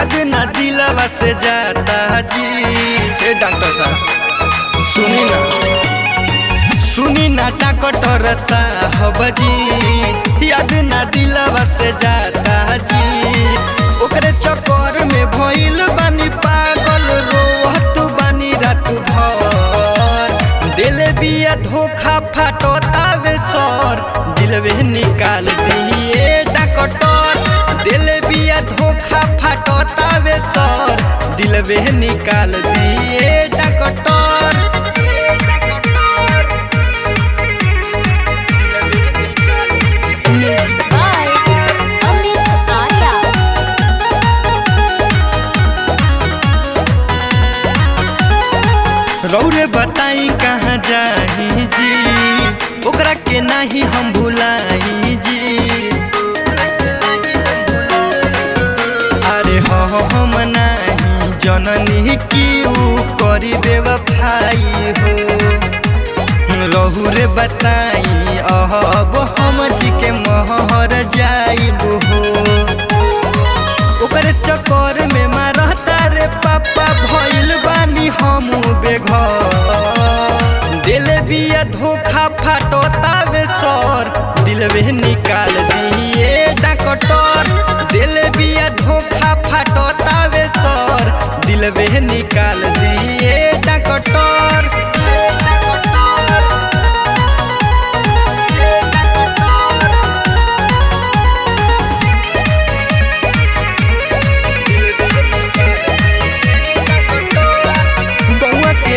याद ना दिलवा से जाता जी। डॉक्टर साहब सुनी ना डॉक्टर साहब जी, याद ना दिलवा से जाता जी। ओकरे चक्कर में भइल बानी पागल, रोहत बानी रात भर। दिल बिया धोखा फाटतावे सर, दिलवे निकाल दिए डॉक्टर। दिल बिया धोखा फाटतावे सर, दिलवे निकाल दिए डॉक्टर। रौरे बताई कहाँ जाही जी, ओकरा के नाही हम भुलाई जी। अरे हम नाही जननी की ऊ करी बेवफाई हो। रौरे बताई अब हम जी के महर जाइब हो। ओकरे चक्कर में मारता रे पापा, भइल बानी हम बेघर। दिल बिया धोखा फाटतावे सर, दिलवे निकाल दिए डॉक्टर। दिल बिया धोखा फाटतावे सर, दिलवे निकाल दिए डॉक्टर।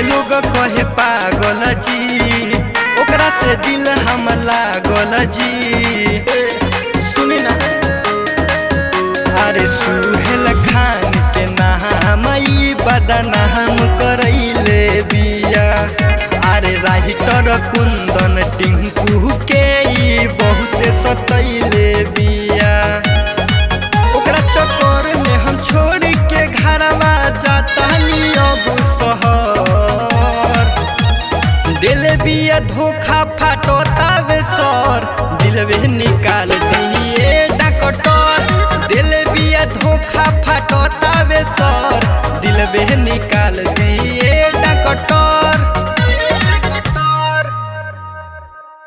लोग कहे पागल जी, ओकरा से दिल हम लागल जी। सुनी ना, अरे सुहेल खान के नाम ई बदनाम करैले बिया। अरे राइटर कुंदन टिंकू के ई बहुत सतैले बिया। ओकरा चक्कर में हम छोड़ के घरवा जातानी अब शहर। दिल बिया धोखा फाटतावे सर, दिलवे निकाल दिए डॉक्टर। दिल बिया धोखा फाटतावे सर, दिलवे निकाल दिए।